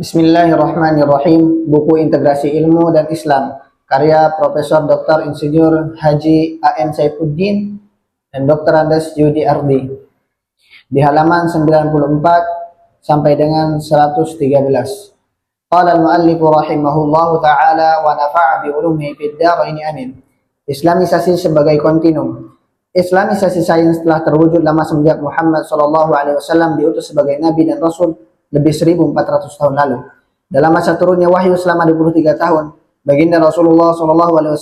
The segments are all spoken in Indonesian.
Bismillahirrahmanirrahim. Buku Integrasi Ilmu dan Islam, karya Profesor Dr. Insinyur Haji A.M. Saifuddin dan Dr. Andes Yudi Ardi, di halaman 94 sampai dengan 113. Qala al-muallif rahimahullahu ta'ala wa nafa'a bi ulumihi fid dharain amin. Islamisasi sebagai kontinum. Islamisasi sains telah terwujud lama semenjak Muhammad SAW diutus sebagai nabi dan rasul lebih 1400 tahun lalu. Dalam masa turunnya wahyu selama 23 tahun, baginda Rasulullah SAW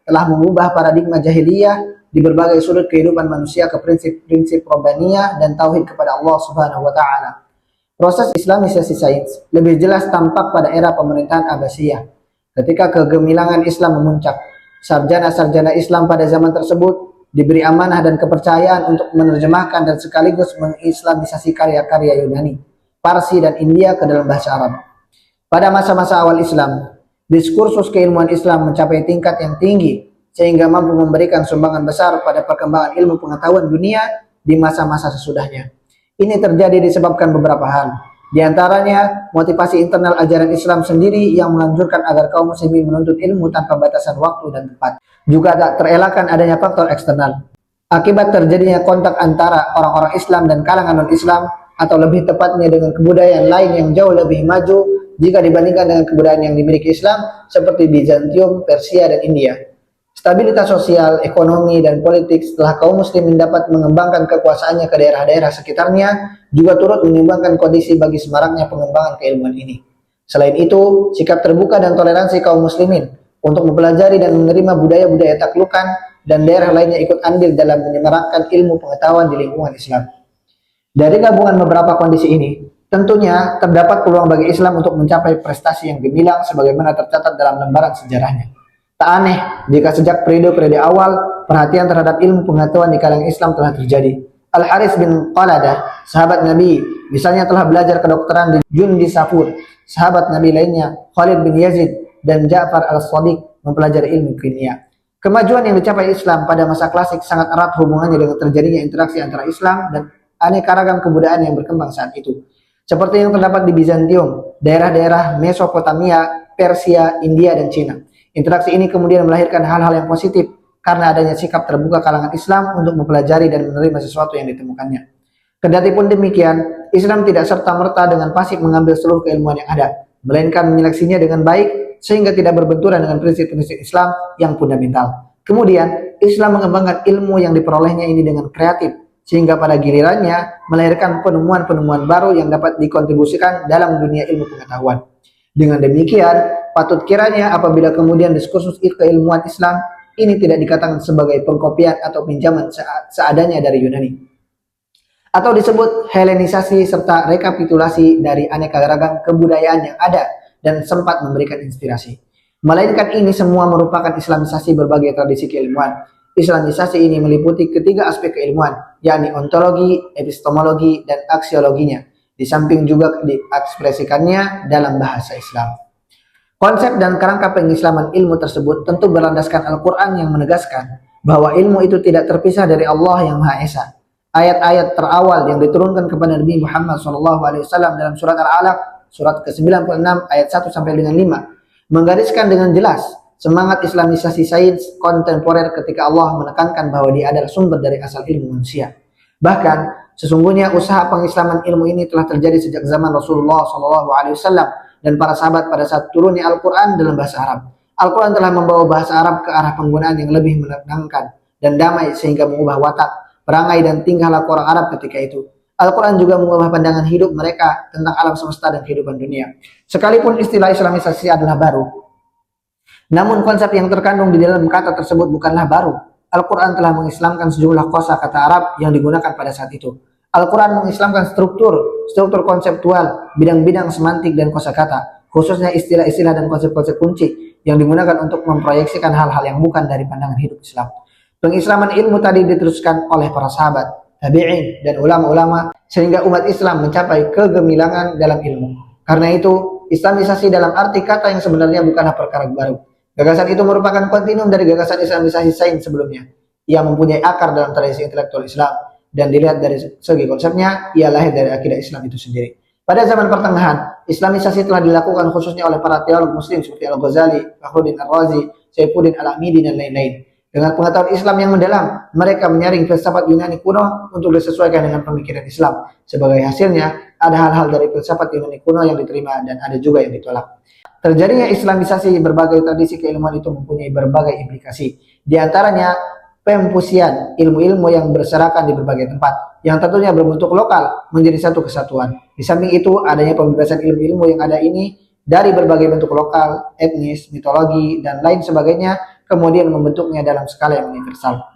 telah mengubah paradigma jahiliyah di berbagai sudut kehidupan manusia ke prinsip-prinsip robbaniyah dan tauhid kepada Allah Subhanahu wa taala. Proses Islamisasi sains lebih jelas tampak pada era pemerintahan Abbasiyah. Ketika kegemilangan Islam memuncak, sarjana-sarjana Islam pada zaman tersebut diberi amanah dan kepercayaan untuk menerjemahkan dan sekaligus mengislamisasi karya-karya Yunani, Parsi dan India ke dalam bahasa Arab. Pada masa-masa awal Islam, diskursus keilmuan Islam mencapai tingkat yang tinggi sehingga mampu memberikan sumbangan besar pada perkembangan ilmu pengetahuan dunia di masa-masa sesudahnya. Ini terjadi disebabkan beberapa hal. Di antaranya, motivasi internal ajaran Islam sendiri yang menganjurkan agar kaum muslimin menuntut ilmu tanpa batasan waktu dan tempat. Juga tak terelakkan adanya faktor eksternal. Akibat terjadinya kontak antara orang-orang Islam dan kalangan non-Islam, atau lebih tepatnya dengan kebudayaan lain yang jauh lebih maju jika dibandingkan dengan kebudayaan yang dimiliki Islam seperti Bizantium, Persia, dan India. Stabilitas sosial, ekonomi, dan politik setelah kaum muslimin dapat mengembangkan kekuasaannya ke daerah-daerah sekitarnya juga turut menyumbangkan kondisi bagi semaraknya pengembangan keilmuan ini. Selain itu, sikap terbuka dan toleransi kaum muslimin untuk mempelajari dan menerima budaya-budaya taklukan dan daerah lainnya ikut andil dalam menyemarakkan ilmu pengetahuan di lingkungan Islam. Dari gabungan beberapa kondisi ini, tentunya terdapat peluang bagi Islam untuk mencapai prestasi yang gemilang sebagaimana tercatat dalam lembaran sejarahnya. Tak aneh jika sejak periode-periode awal perhatian terhadap ilmu pengetahuan di kalangan Islam telah terjadi. Al-Haris bin Qaladah, sahabat Nabi, misalnya telah belajar kedokteran di Jundi Safur. Sahabat Nabi lainnya, Khalid bin Yazid dan Ja'far al-Shadiq, mempelajari ilmu kimia. Kemajuan yang dicapai Islam pada masa klasik sangat erat hubungannya dengan terjadinya interaksi antara Islam dan aneka ragam kebudayaan yang berkembang saat itu. Seperti yang terdapat di Bizantium, daerah-daerah Mesopotamia, Persia, India, dan Cina. Interaksi ini kemudian melahirkan hal-hal yang positif karena adanya sikap terbuka kalangan Islam untuk mempelajari dan menerima sesuatu yang ditemukannya. Kendati pun demikian, Islam tidak serta-merta dengan pasif mengambil seluruh keilmuan yang ada, melainkan menyeleksinya dengan baik sehingga tidak berbenturan dengan prinsip-prinsip Islam yang fundamental. Kemudian, Islam mengembangkan ilmu yang diperolehnya ini dengan kreatif, sehingga pada gilirannya melahirkan penemuan-penemuan baru yang dapat dikontribusikan dalam dunia ilmu pengetahuan. Dengan demikian, patut kiranya apabila kemudian diskursus keilmuan Islam ini tidak dikatakan sebagai pengkopian atau pinjaman seadanya dari Yunani, atau disebut Helenisasi serta rekapitulasi dari aneka ragam kebudayaan yang ada dan sempat memberikan inspirasi. Melainkan ini semua merupakan Islamisasi berbagai tradisi keilmuan. Islamisasi ini meliputi ketiga aspek keilmuan, yakni ontologi, epistemologi, dan aksiologinya, di samping juga diekspresikannya dalam bahasa Islam. Konsep dan kerangka pengislaman ilmu tersebut tentu berlandaskan Al-Quran yang menegaskan bahwa ilmu itu tidak terpisah dari Allah yang Maha Esa. Ayat-ayat terawal yang diturunkan kepada Nabi Muhammad SAW dalam surat Al-Alaq, surat ke-96 ayat 1 sampai dengan 5, menggariskan dengan jelas semangat Islamisasi sains kontemporer ketika Allah menekankan bahwa dia adalah sumber dari asal ilmu manusia. Bahkan, sesungguhnya usaha pengislaman ilmu ini telah terjadi sejak zaman Rasulullah SAW dan para sahabat pada saat turunnya Al-Quran dalam bahasa Arab. Al-Quran telah membawa bahasa Arab ke arah penggunaan yang lebih menenangkan dan damai sehingga mengubah watak, perangai, dan tingkah laku orang Arab ketika itu. Al-Quran juga mengubah pandangan hidup mereka tentang alam semesta dan kehidupan dunia. Sekalipun istilah Islamisasi adalah baru, namun konsep yang terkandung di dalam kata tersebut bukanlah baru. Al-Quran telah mengislamkan sejumlah kosakata Arab yang digunakan pada saat itu. Al-Quran mengislamkan struktur konseptual, bidang-bidang semantik dan kosakata, khususnya istilah-istilah dan konsep-konsep kunci yang digunakan untuk memproyeksikan hal-hal yang bukan dari pandangan hidup Islam. Pengislaman ilmu tadi diteruskan oleh para sahabat, tabi'in, dan ulama-ulama sehingga umat Islam mencapai kegemilangan dalam ilmu. Karena itu, Islamisasi dalam arti kata yang sebenarnya bukanlah perkara baru. Gagasan itu merupakan kontinum dari gagasan Islamisasi sains sebelumnya. Ia mempunyai akar dalam tradisi intelektual Islam dan dilihat dari segi konsepnya, ia lahir dari akidah Islam itu sendiri. Pada zaman pertengahan, Islamisasi telah dilakukan khususnya oleh para teolog muslim seperti Al-Ghazali, Fakhruddin Ar-Razi, Saifuddin Al-Amidi, dan lain-lain. Dengan pengetahuan Islam yang mendalam, mereka menyaring filsafat Yunani kuno untuk disesuaikan dengan pemikiran Islam. Sebagai hasilnya, ada hal-hal dari filsafat Yunani kuno yang diterima dan ada juga yang ditolak. Terjadinya Islamisasi berbagai tradisi keilmuan itu mempunyai berbagai implikasi. Di antaranya, pemfusian ilmu-ilmu yang berserakan di berbagai tempat, yang tentunya berbentuk lokal menjadi satu kesatuan. Di samping itu, adanya pembebasan ilmu-ilmu yang ada ini dari berbagai bentuk lokal, etnis, mitologi, dan lain sebagainya, kemudian membentuknya dalam skala yang universal.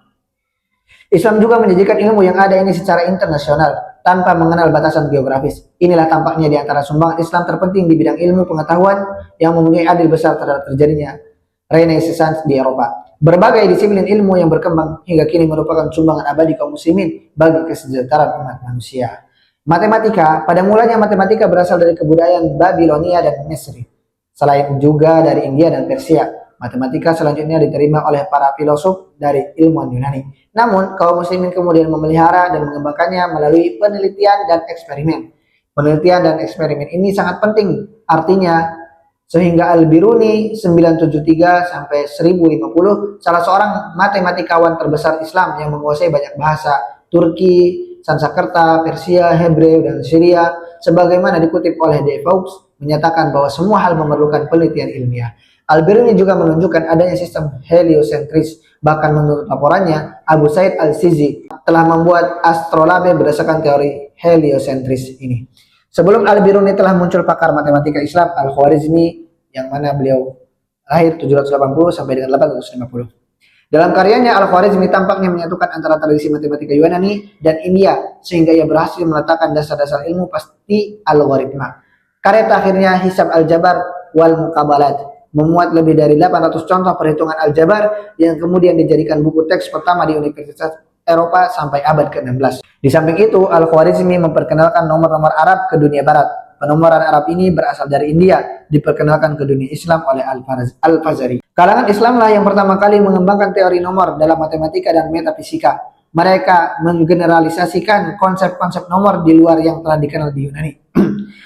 Islam juga menjadikan ilmu yang ada ini secara internasional, tanpa mengenal batasan geografis. Inilah tampaknya di antara sumbangan Islam terpenting di bidang ilmu pengetahuan yang mempunyai andil besar terhadap terjadinya Renaissance di Eropa. Berbagai disiplin ilmu yang berkembang hingga kini merupakan sumbangan abadi kaum muslimin bagi kesejahteraan umat manusia. Matematika, pada mulanya matematika berasal dari kebudayaan Babilonia dan Mesir, selain juga dari India dan Persia. Matematika selanjutnya diterima oleh para filosof dari ilmuwan Yunani. Namun, kaum muslimin kemudian memelihara dan mengembangkannya melalui penelitian dan eksperimen. Penelitian dan eksperimen ini sangat penting, artinya sehingga Al-Biruni 973 sampai 1050, salah seorang matematikawan terbesar Islam yang menguasai banyak bahasa, Turki, Sanskerta, Persia, Hebreu, dan Syria, sebagaimana dikutip oleh De Vaux, menyatakan bahwa semua hal memerlukan penelitian ilmiah. Al-Biruni juga menunjukkan adanya sistem heliosentris. Bahkan menurut laporannya, Abu Said Al-Sizi telah membuat astrolabe berdasarkan teori heliosentris ini. Sebelum Al-Biruni telah muncul pakar matematika Islam Al-Khwarizmi, yang mana beliau lahir 780 sampai dengan 850. Dalam karyanya, Al-Khwarizmi tampaknya menyatukan antara tradisi matematika Yunani dan India, sehingga ia berhasil meletakkan dasar-dasar ilmu pasti algoritma. Karya terakhirnya, Hisab Al-Jabar wal Muqabalat, memuat lebih dari 800 contoh perhitungan aljabar yang kemudian dijadikan buku teks pertama di Universitas Eropa sampai abad ke-16. Di samping itu, Al-Khwarizmi memperkenalkan nomor-nomor Arab ke dunia barat. Penomoran Arab ini berasal dari India, diperkenalkan ke dunia Islam oleh Al-Fazari. Kalangan Islamlah yang pertama kali mengembangkan teori nomor dalam matematika dan metafisika. Mereka menggeneralisasikan konsep-konsep nomor di luar yang telah dikenal di Yunani.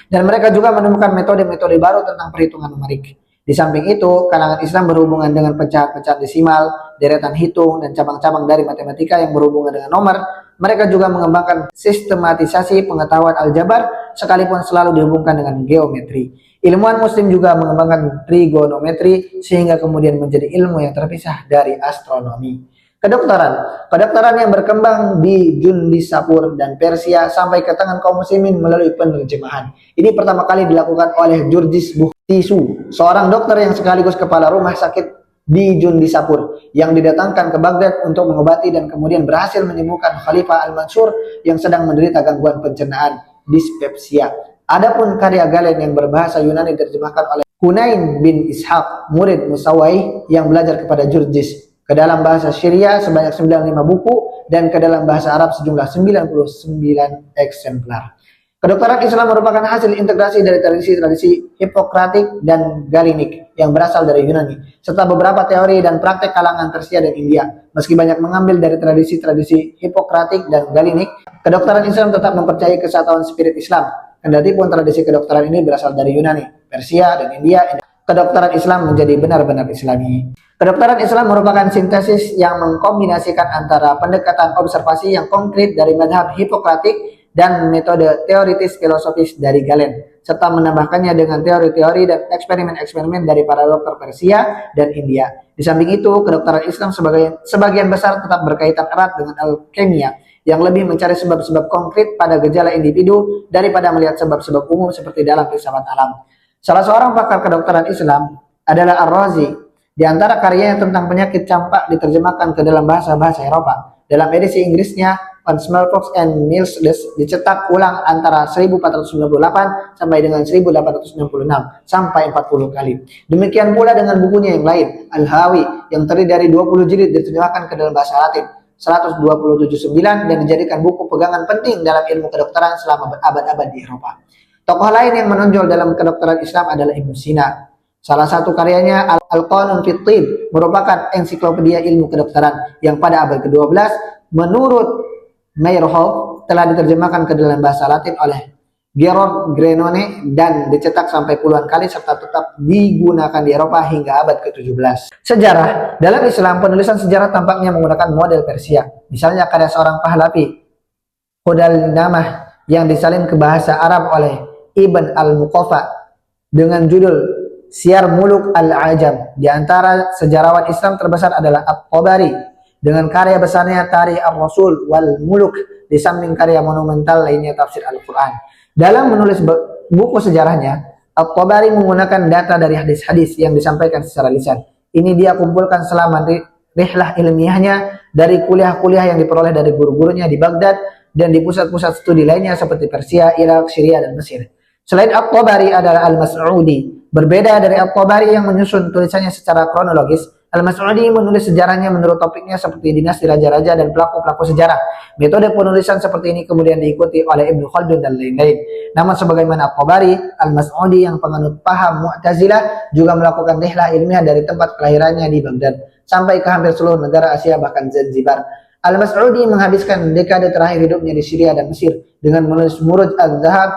Dan mereka juga menemukan metode-metode baru tentang perhitungan numerik. Di samping itu, kalangan Islam berhubungan dengan pecahan-pecahan desimal, deretan hitung, dan cabang-cabang dari matematika yang berhubungan dengan nomor. Mereka juga mengembangkan sistematisasi pengetahuan aljabar, sekalipun selalu dihubungkan dengan geometri. Ilmuwan muslim juga mengembangkan trigonometri, sehingga kemudian menjadi ilmu yang terpisah dari astronomi. Kedokteran yang berkembang di Jundisapur dan Persia sampai ke tangan kaum muslimin melalui penerjemahan. Ini pertama kali dilakukan oleh Jurjis Buhtisu, seorang dokter yang sekaligus kepala rumah sakit di Jundisapur, yang didatangkan ke Baghdad untuk mengobati dan kemudian berhasil menyembuhkan Khalifah Al-Mansur yang sedang menderita gangguan pencernaan, dispepsia. Adapun karya Galen yang berbahasa Yunani diterjemahkan oleh Hunain bin Ishaq, murid Musawai yang belajar kepada Jurjis, ke dalam bahasa Syria sebanyak 95 buku dan ke dalam bahasa Arab sejumlah 99 eksemplar. Kedokteran Islam merupakan hasil integrasi dari tradisi-tradisi Hippokratik dan Galinik yang berasal dari Yunani, serta beberapa teori dan praktek kalangan Persia dan India. Meski banyak mengambil dari tradisi-tradisi Hippokratik dan Galinik, kedokteran Islam tetap mempercayai kesatuan spirit Islam. Kendati pun tradisi kedokteran ini berasal dari Yunani, Persia, dan India, kedokteran Islam menjadi benar-benar Islami. Kedokteran Islam merupakan sintesis yang mengkombinasikan antara pendekatan observasi yang konkret dari mazhab Hippokratik dan metode teoritis filosofis dari Galen, serta menambahkannya dengan teori-teori dan eksperimen-eksperimen dari para dokter Persia dan India. Di samping itu, kedokteran Islam sebagian besar tetap berkaitan erat dengan alkemia, yang lebih mencari sebab-sebab konkret pada gejala individu daripada melihat sebab-sebab umum seperti dalam filsafat alam. Salah seorang pakar kedokteran Islam adalah Ar-Razi. Di antara karyanya tentang penyakit campak diterjemahkan ke dalam bahasa-bahasa Eropa. Dalam edisi Inggrisnya, On Smallpox and Measles dicetak ulang antara 1498 sampai dengan 1866 sampai 40 kali. Demikian pula dengan bukunya yang lain, Al-Hawi, yang terdiri dari 20 jilid diterjemahkan ke dalam bahasa Latin 127/9 dan dijadikan buku pegangan penting dalam ilmu kedokteran selama berabad-abad di Eropa. Tokoh lain yang menonjol dalam kedokteran Islam adalah Ibnu Sina. Salah satu karyanya Al-Qanun fit Tib merupakan ensiklopedia ilmu kedokteran yang pada abad ke-12 menurut Meyerhoff telah diterjemahkan ke dalam bahasa Latin oleh Gerard Grenone, dan dicetak sampai puluhan kali serta tetap digunakan di Eropa hingga abad ke-17. Sejarah. Dalam Islam, penulisan sejarah tampaknya menggunakan model Persia. Misalnya karya seorang Pahlavi, Khudalnamah, yang disalin ke bahasa Arab oleh Ibn al-Muqaffa dengan judul Siyar Muluk al-Ajam. Di antara sejarawan Islam terbesar adalah At-Tabari dengan karya besarnya Tarikh ar-Rasul wal Muluk, di samping karya monumental lainnya Tafsir Al-Quran. Dalam menulis buku sejarahnya, At-Tabari menggunakan data dari hadis-hadis yang disampaikan secara lisan. Ini dia kumpulkan selama rihlah ilmiahnya dari kuliah-kuliah yang diperoleh dari guru-gurunya di Baghdad dan di pusat-pusat studi lainnya seperti Persia, Irak, Syria, dan Mesir. Selain At-Tabari adalah Al-Mas'udi. Berbeda dari At-Tabari yang menyusun tulisannya secara kronologis, Al-Mas'udi menulis sejarahnya menurut topiknya seperti dinasti raja-raja dan pelaku-pelaku sejarah. Metode penulisan seperti ini kemudian diikuti oleh Ibnu Khaldun dan lain-lain. Namun sebagaimana At-Tabari, Al-Mas'udi yang penganut paham Mu'tazilah juga melakukan rihlah ilmiah dari tempat kelahirannya di Baghdad sampai ke hampir seluruh negara Asia bahkan Zanzibar. Al-Mas'udi menghabiskan dekade terakhir hidupnya di Syria dan Mesir dengan menulis Muruj al-Zahab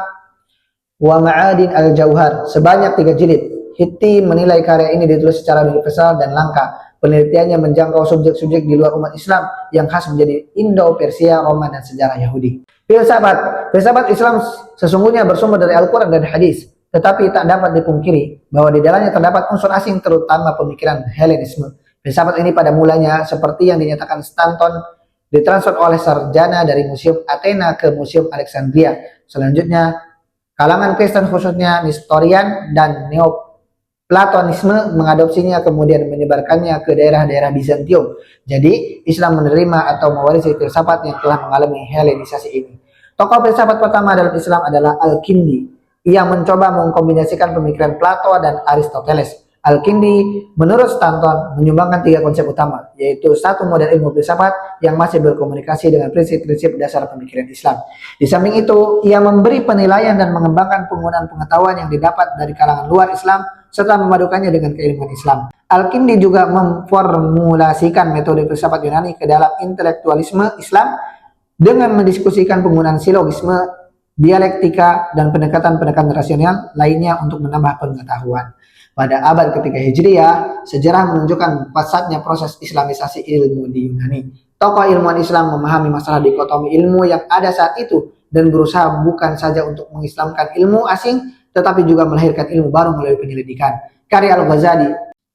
wa Ma'adin al-Jauhar sebanyak 3 jilid. Hitti menilai karya ini ditulis secara universal dan langka. Penelitiannya menjangkau subjek-subjek di luar umat Islam yang khas menjadi Indo-Persia, Roma, dan sejarah Yahudi. Filsafat Islam sesungguhnya bersumber dari Al-Quran dan hadis, tetapi tak dapat dipungkiri bahwa di dalamnya terdapat unsur asing terutama pemikiran Helenisme. Filsafat ini pada mulanya seperti yang dinyatakan Stanton ditransfer oleh sarjana dari Museum Athena ke Museum Alexandria. Selanjutnya kalangan Kristen khususnya Nestorian dan Neoplatonisme mengadopsinya kemudian menyebarkannya ke daerah-daerah Bizantium. Jadi Islam menerima atau mewarisi filsafat yang telah mengalami Helenisasi ini. Tokoh filsafat pertama dalam Islam adalah Al-Kindi. Ia mencoba mengkombinasikan pemikiran Plato dan Aristoteles. Al-Kindi menurut Stanton menyumbangkan 3 konsep utama, yaitu 1 model ilmu filsafat yang masih berkomunikasi dengan prinsip-prinsip dasar pemikiran Islam. Di samping itu, ia memberi penilaian dan mengembangkan penggunaan pengetahuan yang didapat dari kalangan luar Islam serta memadukannya dengan keilmuan Islam. Al-Kindi juga memformulasikan metode filsafat Yunani ke dalam intelektualisme Islam dengan mendiskusikan penggunaan silogisme, dialektika, dan pendekatan-pendekatan rasional lainnya untuk menambah pengetahuan. Pada abad ketiga Hijriah, sejarah menunjukkan pesatnya proses islamisasi ilmu di Yunani. Tokoh ilmuwan Islam memahami masalah dikotomi ilmu yang ada saat itu dan berusaha bukan saja untuk mengislamkan ilmu asing, tetapi juga melahirkan ilmu baru melalui penyelidikan. Karya Al-Ghazali,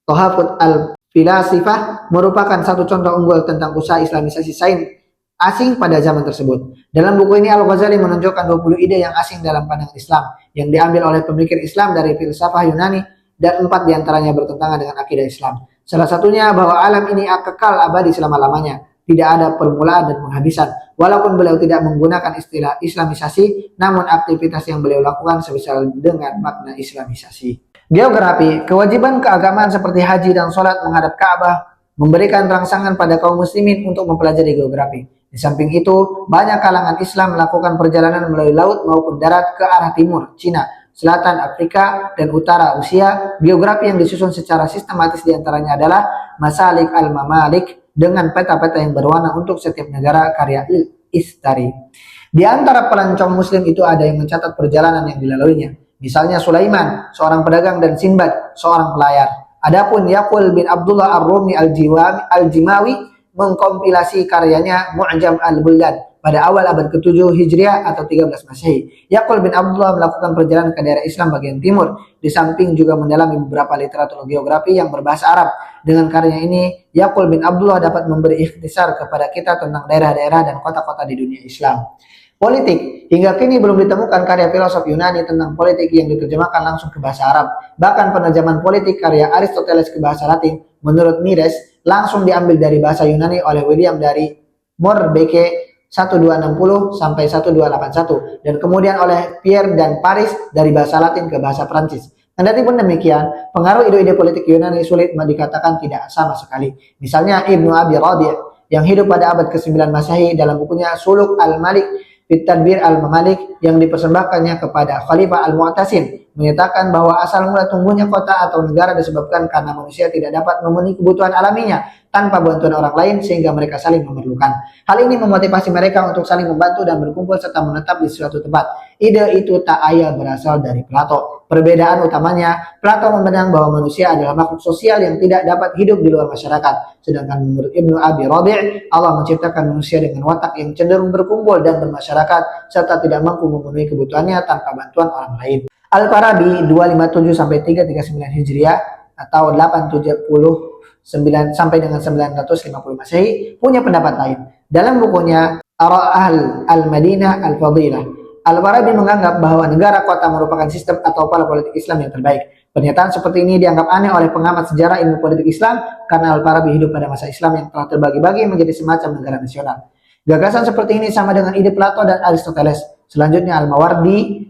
Tuhafut al-Filasifah, merupakan satu contoh unggul tentang usaha islamisasi sains asing pada zaman tersebut. Dalam buku ini Al-Ghazali menunjukkan 20 ide yang asing dalam pandangan Islam yang diambil oleh pemikir Islam dari filsafah Yunani, dan 4 diantaranya bertentangan dengan akidah Islam. Salah satunya bahwa alam ini kekal abadi selama-lamanya, tidak ada permulaan dan penghabisan. Walaupun beliau tidak menggunakan istilah islamisasi, namun aktivitas yang beliau lakukan sebesar dengan makna islamisasi. Geografi, kewajiban keagamaan seperti haji dan sholat menghadap Ka'bah memberikan rangsangan pada kaum muslimin untuk mempelajari geografi. Di samping itu, banyak kalangan Islam melakukan perjalanan melalui laut maupun darat ke arah timur, Cina, Selatan Afrika, dan Utara Rusia. Geografi yang disusun secara sistematis diantaranya adalah Masalik al-Mamalik dengan peta-peta yang berwarna untuk setiap negara karya Istari. Di antara pelancong muslim itu ada yang mencatat perjalanan yang dilaluinya. Misalnya Sulaiman, seorang pedagang, dan Sinbad, seorang pelayar. Adapun Yaqul bin Abdullah Ar-Rumi Al-Jimawi mengkompilasi karyanya Mu'jam al-Buldan pada awal abad ke-7 Hijriah atau 13 Masehi. Yaqul bin Abdullah melakukan perjalanan ke daerah Islam bagian timur, di samping juga mendalami beberapa literatur geografi yang berbahasa Arab. Dengan karyanya ini, Yaqul bin Abdullah dapat memberi ikhtisar kepada kita tentang daerah-daerah dan kota-kota di dunia Islam. Politik, hingga kini belum ditemukan karya filosof Yunani tentang politik yang diterjemahkan langsung ke bahasa Arab. Bahkan penerjemahan politik karya Aristoteles ke bahasa Latin, menurut Mides, langsung diambil dari bahasa Yunani oleh William dari Moerbeke 1260 sampai 1281 dan kemudian oleh Pierre dan Paris dari bahasa Latin ke bahasa Prancis. Kendati pun demikian, pengaruh ide-ide politik Yunani sulit dikatakan tidak sama sekali. Misalnya Ibnu Abi Rabi' yang hidup pada abad ke-9 Masehi dalam bukunya Suluk al-Malik fit Tadbir al-Mamalik yang dipersembahkannya kepada Khalifah al-Mu'tasim menyatakan bahwa asal mula tumbuhnya kota atau negara disebabkan karena manusia tidak dapat memenuhi kebutuhan alaminya tanpa bantuan orang lain sehingga mereka saling memerlukan. Hal ini memotivasi mereka untuk saling membantu dan berkumpul serta menetap di suatu tempat. Ide itu tak ayal berasal dari Plato. Perbedaan utamanya, Plato memandang bahwa manusia adalah makhluk sosial yang tidak dapat hidup di luar masyarakat. Sedangkan menurut Ibnu Abi Rabi', Allah menciptakan manusia dengan watak yang cenderung berkumpul dan bermasyarakat serta tidak mampu memenuhi kebutuhannya tanpa bantuan orang lain. Al-Farabi 257 sampai 339 Hijriah atau 879 sampai dengan 950 Masehi punya pendapat lain. Dalam bukunya Ara'ah al-Madinah al-Fadilah, Al-Farabi menganggap bahwa negara kota merupakan sistem atau pola politik Islam yang terbaik. Pernyataan seperti ini dianggap aneh oleh pengamat sejarah ilmu politik Islam karena Al-Farabi hidup pada masa Islam yang telah terbagi-bagi menjadi semacam negara nasional. Gagasan seperti ini sama dengan ide Plato dan Aristoteles. Selanjutnya Al-Mawardi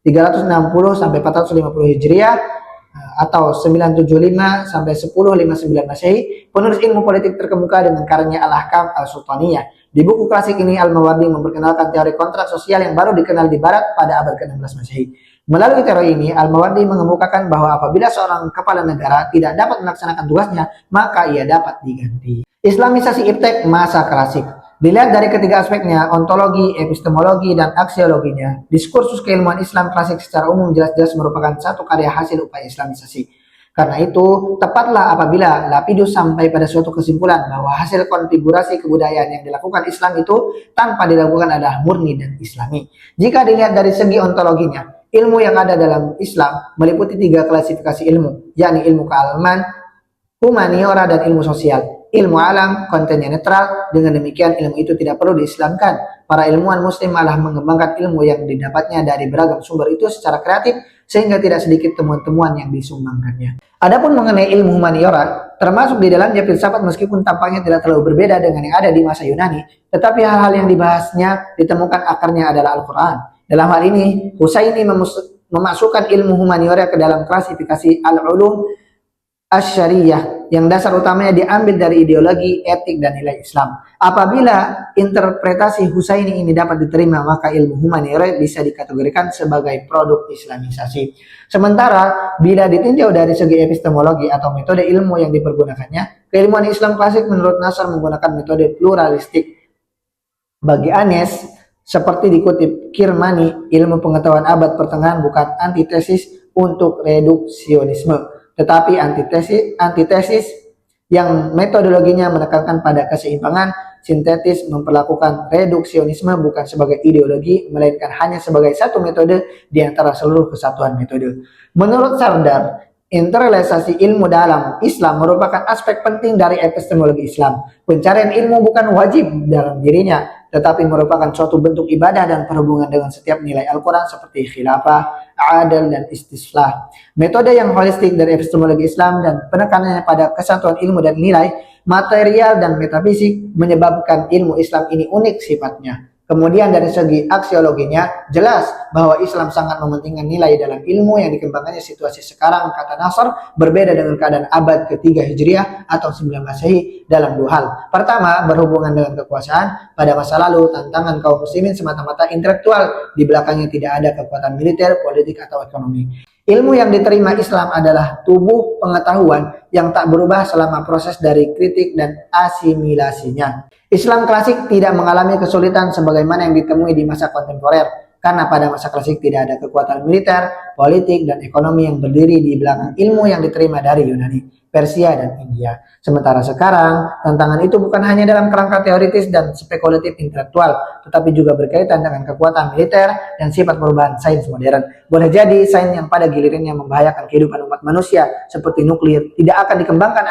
360 sampai 450 Hijriah atau 975 sampai 1059 Masehi, penulis ilmu politik terkemuka dengan karyanya Al-Ahkam Al-Sultaniyah. Di buku klasik ini Al-Mawardi memperkenalkan teori kontrak sosial yang baru dikenal di barat pada abad ke-16 Masehi. Melalui teori ini, Al-Mawardi mengemukakan bahwa apabila seorang kepala negara tidak dapat melaksanakan tugasnya, maka ia dapat diganti. Islamisasi iptek masa klasik. Dilihat dari ketiga aspeknya, ontologi, epistemologi, dan aksiologinya, diskursus keilmuan Islam klasik secara umum jelas-jelas merupakan satu karya hasil upaya Islamisasi. Karena itu, tepatlah apabila Lapidus sampai pada suatu kesimpulan bahwa hasil konfigurasi kebudayaan yang dilakukan Islam itu tanpa diragukan adalah murni dan Islami. Jika dilihat dari segi ontologinya, ilmu yang ada dalam Islam meliputi tiga klasifikasi ilmu, yakni ilmu kealaman, humaniora, dan ilmu sosial. Ilmu alam kontennya netral, dengan demikian ilmu itu tidak perlu diislamkan. Para ilmuwan muslim malah mengembangkan ilmu yang didapatnya dari beragam sumber itu secara kreatif sehingga tidak sedikit temuan-temuan yang disumbangkannya. Adapun mengenai ilmu humaniora, termasuk di dalamnya filsafat meskipun tampaknya tidak terlalu berbeda dengan yang ada di masa Yunani, tetapi hal-hal yang dibahasnya ditemukan akarnya adalah Al-Quran. Dalam hal ini, Husaini memasukkan ilmu humaniora ke dalam klasifikasi al-ulum Asy-Syariyah yang dasar utamanya diambil dari ideologi, etik, dan nilai Islam. Apabila interpretasi Husaini ini dapat diterima, maka ilmu humaniora bisa dikategorikan sebagai produk Islamisasi. Sementara bila ditinjau dari segi epistemologi atau metode ilmu yang dipergunakannya, keilmuan Islam klasik menurut Nasr menggunakan metode pluralistik. Bagi Anes, seperti dikutip Kirmani, ilmu pengetahuan abad pertengahan bukan antitesis untuk reduksionisme, tetapi antitesis yang metodologinya menekankan pada keseimbangan sintetis, memperlakukan reduksionisme bukan sebagai ideologi melainkan hanya sebagai satu metode di antara seluruh kesatuan metode. Menurut Sardar, interrealisasi ilmu dalam Islam merupakan aspek penting dari epistemologi Islam. Pencarian ilmu bukan wajib dalam dirinya, tetapi merupakan suatu bentuk ibadah dan perhubungan dengan setiap nilai Al-Quran seperti khilafah, adil, dan istislah. Metode yang holistik dari epistemologi Islam dan penekanannya pada kesatuan ilmu dan nilai, material dan metafisik menyebabkan ilmu Islam ini unik sifatnya. Kemudian dari segi aksiologinya, jelas bahwa Islam sangat mementingkan nilai dalam ilmu yang dikembangkannya. Situasi sekarang, kata Nasr, berbeda dengan keadaan abad ke-3 Hijriah atau 9 Masehi dalam dua hal. Pertama, berhubungan dengan kekuasaan. Pada masa lalu, tantangan kaum muslimin semata-mata intelektual. Di belakangnya tidak ada kekuatan militer, politik, atau ekonomi. Ilmu yang diterima Islam adalah tubuh pengetahuan yang tak berubah selama proses dari kritik dan asimilasinya. Islam klasik tidak mengalami kesulitan sebagaimana yang ditemui di masa kontemporer, karena pada masa klasik tidak ada kekuatan militer, politik, dan ekonomi yang berdiri di belakang ilmu yang diterima dari Yunani, Persia, dan India. Sementara sekarang, tantangan itu bukan hanya dalam kerangka teoritis dan spekulatif intelektual, tetapi juga berkaitan dengan kekuatan militer dan sifat perubahan sains modern. Boleh jadi sains yang pada gilirannya membahayakan kehidupan umat manusia seperti nuklir tidak akan dikembangkan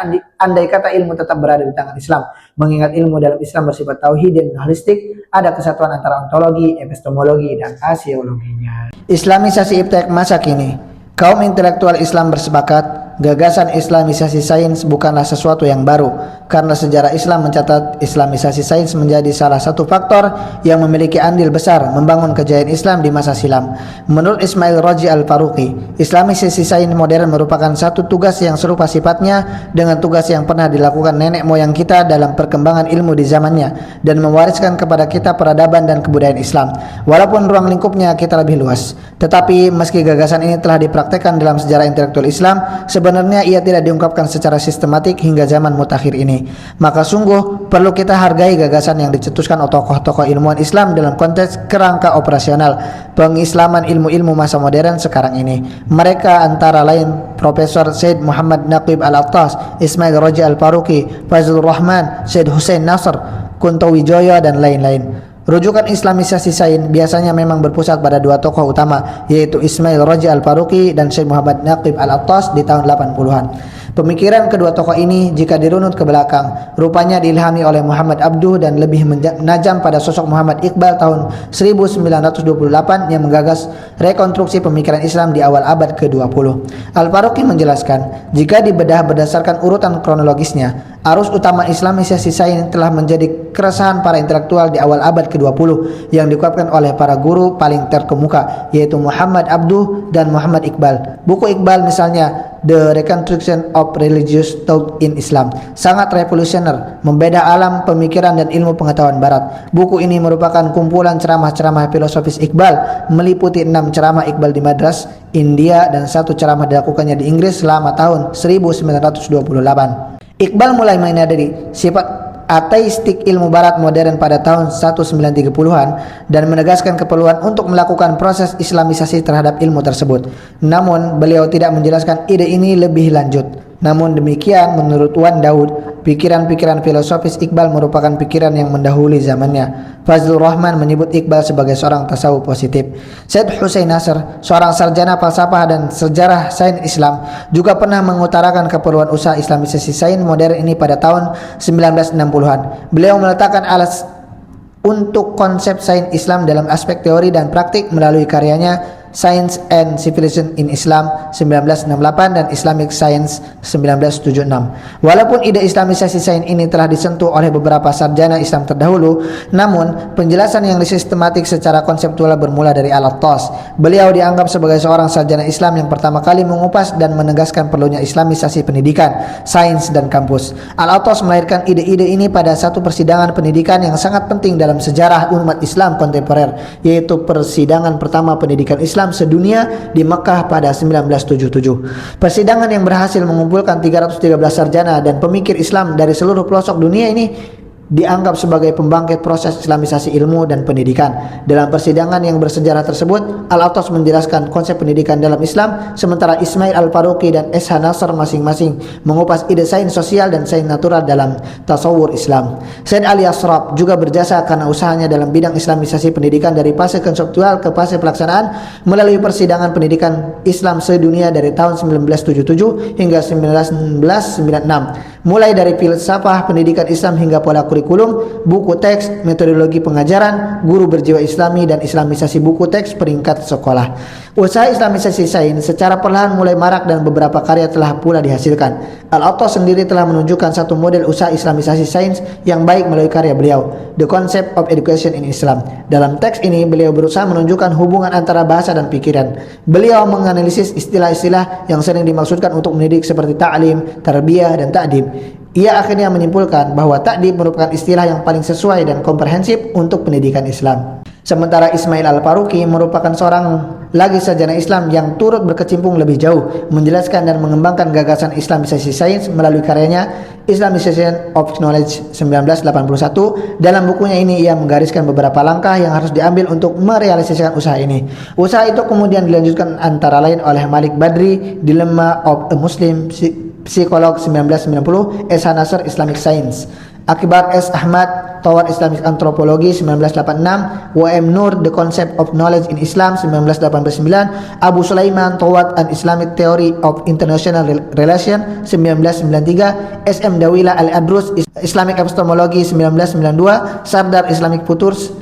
andai kata ilmu tetap berada di tangan Islam. Mengingat ilmu dalam Islam bersifat tauhid dan holistik, ada kesatuan antara ontologi, epistemologi, dan aksiologinya. Islamisasi iptek masa kini. Kaum intelektual Islam bersepakat gagasan Islamisasi sains bukanlah sesuatu yang baru, karena sejarah Islam mencatat Islamisasi sains menjadi salah satu faktor yang memiliki andil besar membangun kejayaan Islam di masa silam. Menurut Ismail Raji Al-Faruqi, Islamisasi sains modern merupakan satu tugas yang serupa sifatnya dengan tugas yang pernah dilakukan nenek moyang kita dalam perkembangan ilmu di zamannya dan mewariskan kepada kita peradaban dan kebudayaan Islam. Walaupun ruang lingkupnya kita lebih luas, tetapi meski gagasan ini telah dipraktekkan dalam sejarah intelektual Islam, sebenarnya ia tidak diungkapkan secara sistematik hingga zaman mutakhir ini. Maka sungguh perlu kita hargai gagasan yang dicetuskan oleh tokoh-tokoh ilmuwan Islam dalam konteks kerangka operasional pengislaman ilmu-ilmu masa modern sekarang ini. Mereka antara lain Profesor Syed Muhammad Naqib Al-Attas, Ismail Raji Al-Faruqi, Fazlur Rahman, Syed Hussein Nasr, Kunto Wijoyo, dan lain-lain. Rujukan Islamisasi sains biasanya memang berpusat pada dua tokoh utama, yaitu Ismail Raji Al-Faruqi dan Syekh Muhammad Naqib Al-Attas di tahun 80-an. Pemikiran kedua tokoh ini jika dirunut ke belakang, rupanya diilhami oleh Muhammad Abduh dan lebih menajam pada sosok Muhammad Iqbal tahun 1928 yang menggagas rekonstruksi pemikiran Islam di awal abad ke-20. Al-Faruqi menjelaskan, jika dibedah berdasarkan urutan kronologisnya, arus utama Islamisasi sains telah menjadi keresahan para intelektual di awal abad ke-20 yang dikuatkan oleh para guru paling terkemuka, yaitu Muhammad Abduh dan Muhammad Iqbal. Buku Iqbal misalnya The Reconstruction of Religious Thought in Islam sangat revolusioner, membeda alam pemikiran dan ilmu pengetahuan barat. Buku ini merupakan kumpulan ceramah-ceramah filosofis Iqbal, meliputi 6 ceramah Iqbal di Madras, India, dan 1 ceramah dilakukannya di Inggris selama tahun 1928. Iqbal mulai menyadari sifat ateistik ilmu barat modern pada tahun 1930-an dan menegaskan keperluan untuk melakukan proses islamisasi terhadap ilmu tersebut. Namun, beliau tidak menjelaskan ide ini lebih lanjut. Namun demikian, menurut Wan Daud, pikiran-pikiran filosofis Iqbal merupakan pikiran yang mendahului zamannya. Fazlur Rahman menyebut Iqbal sebagai seorang tasawuf positif. Syed Hussein Nasr, seorang sarjana falsafah dan sejarah sains Islam, juga pernah mengutarakan keperluan usaha islamisasi sains modern ini pada tahun 1960-an. Beliau meletakkan alas untuk konsep sains Islam dalam aspek teori dan praktik melalui karyanya Science and Civilization in Islam 1968 dan Islamic Science 1976. Walaupun ide islamisasi sains ini telah disentuh oleh beberapa sarjana Islam terdahulu, namun penjelasan yang sistematik secara konseptual bermula dari Al-Attas. Beliau dianggap sebagai seorang sarjana Islam yang pertama kali mengupas dan menegaskan perlunya islamisasi pendidikan, sains, dan kampus. Al-Attas melahirkan ide-ide ini pada satu persidangan pendidikan yang sangat penting dalam sejarah umat Islam kontemporer, yaitu persidangan pertama pendidikan Islam sedunia di Mekah pada 1977. Persidangan yang berhasil mengumpulkan 313 sarjana dan pemikir Islam dari seluruh pelosok dunia ini dianggap sebagai pembangkit proses islamisasi ilmu dan pendidikan. Dalam persidangan yang bersejarah tersebut, Al-Attas menjelaskan konsep pendidikan dalam Islam, sementara Ismail Al-Faruqi dan S.H. Nasr masing-masing mengupas ide sains sosial dan sains natural dalam tasawur Islam. Syed Ali Asraf juga berjasa karena usahanya dalam bidang islamisasi pendidikan dari fase konseptual ke fase pelaksanaan melalui persidangan pendidikan Islam sedunia dari tahun 1977 hingga 1996, mulai dari filsafah pendidikan Islam hingga pola kurikulum, buku teks, metodologi pengajaran, guru berjiwa Islami, dan islamisasi buku teks peringkat sekolah. Usaha islamisasi sains secara perlahan mulai marak dan beberapa karya telah pula dihasilkan. Al-Attas sendiri telah menunjukkan satu model usaha islamisasi sains yang baik melalui karya beliau, The Concept of Education in Islam. Dalam teks ini, beliau berusaha menunjukkan hubungan antara bahasa dan pikiran. Beliau menganalisis istilah-istilah yang sering dimaksudkan untuk mendidik seperti ta'lim, tarbiyah, dan ta'dib. Ia akhirnya menyimpulkan bahwa ta'dib merupakan istilah yang paling sesuai dan komprehensif untuk pendidikan Islam. Sementara Ismail Al-Faruqi merupakan seorang lagi sarjana Islam yang turut berkecimpung lebih jauh menjelaskan dan mengembangkan gagasan islamisasi sains melalui karyanya Islamization of Knowledge 1981. Dalam bukunya ini ia menggariskan beberapa langkah yang harus diambil untuk merealisasikan usaha ini. Usaha itu kemudian dilanjutkan antara lain oleh Malik Badri, Dilemma of a Muslim Psycholog 1990, S.H. Nasr Islamic Science, Akbar S. Ahmad Toward Islamic Anthropology 1986, W.M. Nur The Concept of Knowledge in Islam 1989, Abu Sulaiman Toward an Islamic Theory of International Relation 1993, S.M. Dawila Al-Adrus Islamic Epistemology 1992, Sardar Islamic Futures,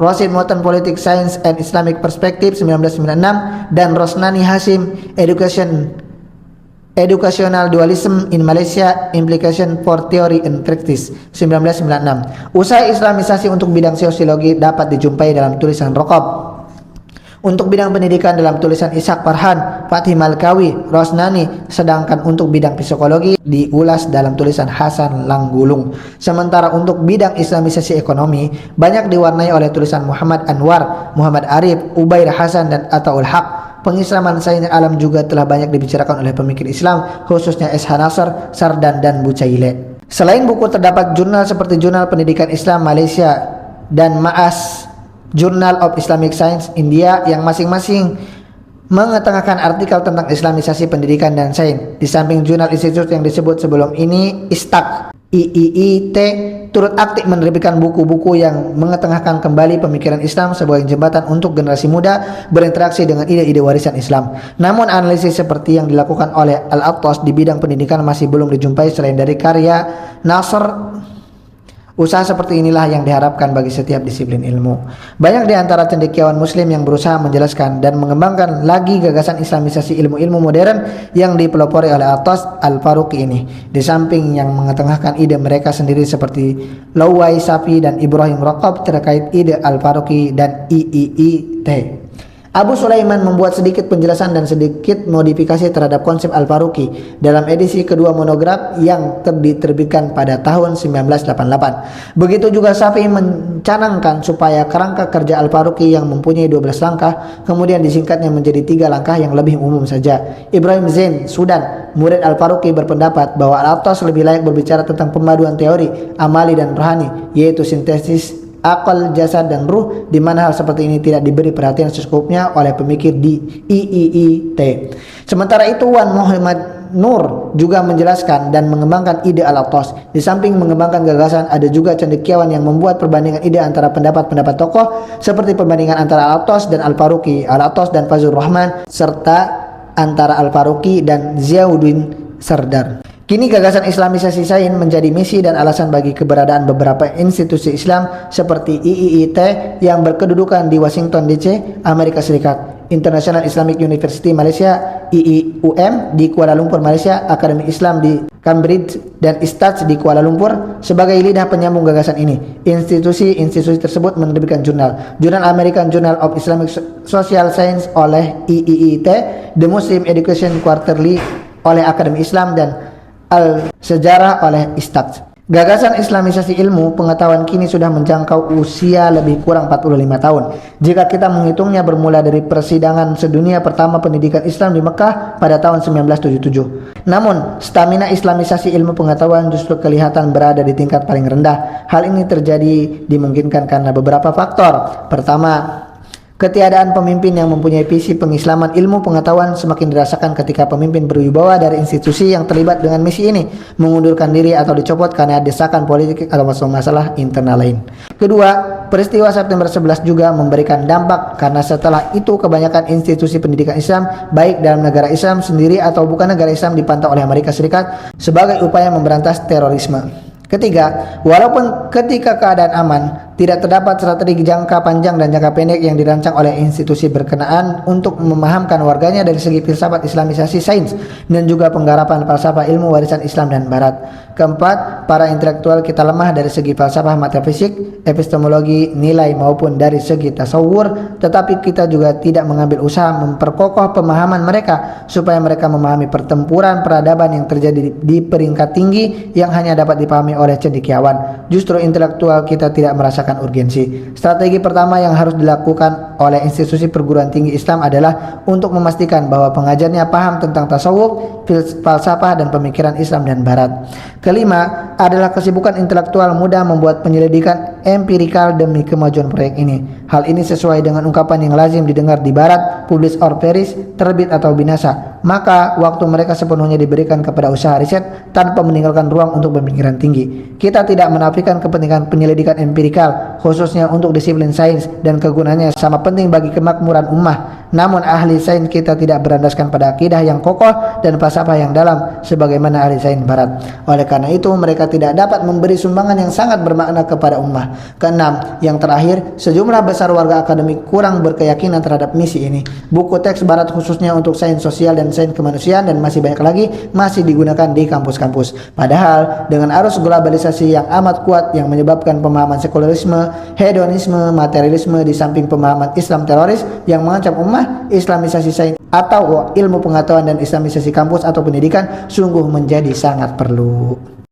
Rashid Motan Politics Science and Islamic Perspective 1996, dan Rosnani Hashim Education Educational Dualism in Malaysia, Implication for Theory and Practice, 1996. Usaha Islamisasi untuk bidang sosiologi dapat dijumpai dalam tulisan Rokob. Untuk bidang pendidikan dalam tulisan Ishaq Farhan, Fathim Malkawi, Rosnani, sedangkan untuk bidang psikologi diulas dalam tulisan Hasan Langgulung. Sementara untuk bidang Islamisasi ekonomi banyak diwarnai oleh tulisan Muhammad Anwar, Muhammad Arif, Ubair Hasan dan Ataul Haq. Pengislaman sains alam juga telah banyak dibicarakan oleh pemikir Islam, khususnya S.H. Nasr, Sardan dan Bucaille. Selain buku terdapat jurnal seperti Jurnal Pendidikan Islam Malaysia dan MAAS, Journal of Islamic Science India, yang masing-masing mengetengahkan artikel tentang Islamisasi pendidikan dan sains. Di samping jurnal institut yang disebut sebelum ini, ISTAK, IIIT turut aktif menerbitkan buku-buku yang mengetengahkan kembali pemikiran Islam sebagai jembatan untuk generasi muda berinteraksi dengan ide-ide warisan Islam. Namun analisis seperti yang dilakukan oleh Al-Attas di bidang pendidikan masih belum dijumpai selain dari karya Nasr. Usaha seperti inilah yang diharapkan bagi setiap disiplin ilmu. Banyak di antara cendekiawan muslim yang berusaha menjelaskan dan mengembangkan lagi gagasan Islamisasi ilmu-ilmu modern yang dipelopori oleh Atas Al-Faruqi ini. Di samping yang mengetengahkan ide mereka sendiri seperti Lawai Safi dan Ibrahim Raqab terkait ide Al-Faruqi dan IIIT. Abu Sulaiman membuat sedikit penjelasan dan sedikit modifikasi terhadap konsep Al-Faruqi dalam edisi kedua monograf yang diterbitkan pada tahun 1988. Begitu juga Syafi'i mencanangkan supaya kerangka kerja Al-Faruqi yang mempunyai 12 langkah kemudian disingkatnya menjadi 3 langkah yang lebih umum saja. Ibrahim Zain Sudan, murid Al-Faruqi, berpendapat bahwa Al-Attas lebih layak berbicara tentang pemaduan teori, amali dan rohani, yaitu sintesis akal, jasad dan ruh, di mana hal seperti ini tidak diberi perhatian secukupnya oleh pemikir di IIIT. Sementara itu Wan Muhammad Nur juga menjelaskan dan mengembangkan ide Al-Attas. Di samping mengembangkan gagasan, ada juga cendekiawan yang membuat perbandingan ide antara pendapat-pendapat tokoh seperti perbandingan antara Al-Attas dan Al-Faruqi, Al-Attas dan Fazlur Rahman, serta antara Al-Faruqi dan Ziauddin Sardar. Kini gagasan Islamisasi sains menjadi misi dan alasan bagi keberadaan beberapa institusi Islam seperti IIIT yang berkedudukan di Washington DC, Amerika Serikat, International Islamic University Malaysia, IIUM di Kuala Lumpur Malaysia, Akademi Islam di Cambridge, dan ISTAJ di Kuala Lumpur sebagai lidah penyambung gagasan ini. Institusi-institusi tersebut menerbitkan Jurnal American Journal of Islamic Social Science oleh IIIT, The Muslim Education Quarterly oleh Akademi Islam, dan Al-Sejarah oleh ISTAJ. Gagasan Islamisasi ilmu pengetahuan kini sudah menjangkau usia lebih kurang 45 tahun. Jika kita menghitungnya bermula dari persidangan sedunia pertama pendidikan Islam di Mekah pada tahun 1977. Namun, stamina Islamisasi ilmu pengetahuan justru kelihatan berada di tingkat paling rendah. Hal ini terjadi dimungkinkan karena beberapa faktor. Pertama, ketiadaan pemimpin yang mempunyai visi pengislaman ilmu pengetahuan semakin dirasakan ketika pemimpin berwibawa dari institusi yang terlibat dengan misi ini mengundurkan diri atau dicopot karena desakan politik atau masalah internal lain. Kedua, peristiwa September 11 juga memberikan dampak karena setelah itu kebanyakan institusi pendidikan Islam baik dalam negara Islam sendiri atau bukan negara Islam dipantau oleh Amerika Serikat sebagai upaya memberantas terorisme. Ketiga, walaupun ketika keadaan aman, tidak terdapat strategi jangka panjang dan jangka pendek yang dirancang oleh institusi berkenaan untuk memahamkan warganya dari segi filsafat Islamisasi sains dan juga penggarapan falsafah ilmu warisan Islam dan Barat. Keempat, para intelektual kita lemah dari segi falsafah metafisik, epistemologi, nilai maupun dari segi tasawur, tetapi kita juga tidak mengambil usaha memperkokoh pemahaman mereka supaya mereka memahami pertempuran peradaban yang terjadi di peringkat tinggi yang hanya dapat dipahami oleh cendekiawan. Justru intelektual kita tidak merasakan urgensi. Strategi pertama yang harus dilakukan oleh institusi perguruan tinggi Islam adalah untuk memastikan bahwa pengajarnya paham tentang tasawuf, falsafah dan pemikiran Islam dan Barat. Kelima adalah kesibukan intelektual muda membuat penyelidikan empirikal demi kemajuan proyek ini. Hal ini sesuai dengan ungkapan yang lazim didengar di Barat, publish or perish, terbit atau binasa. Maka waktu mereka sepenuhnya diberikan kepada usaha riset tanpa meninggalkan ruang untuk pemikiran tinggi. Kita tidak menafikan kepentingan penyelidikan empirikal, khususnya untuk disiplin sains, dan kegunaannya sama penting bagi kemakmuran ummah. Namun ahli sains kita tidak berlandaskan pada akidah yang kokoh dan falsafah yang dalam sebagaimana ahli sains Barat. Oleh karena itu mereka mereka tidak dapat memberi sumbangan yang sangat bermakna kepada ummah. Keenam, yang terakhir, sejumlah besar warga akademik kurang berkeyakinan terhadap misi ini. Buku teks barat khususnya untuk sains sosial dan sains kemanusiaan dan masih banyak lagi masih digunakan di kampus-kampus. Padahal dengan arus globalisasi yang amat kuat yang menyebabkan pemahaman sekularisme, hedonisme, materialisme di samping pemahaman Islam teroris yang mengancam ummah, islamisasi sains atau ilmu pengetahuan dan islamisasi kampus atau pendidikan sungguh menjadi sangat perlu.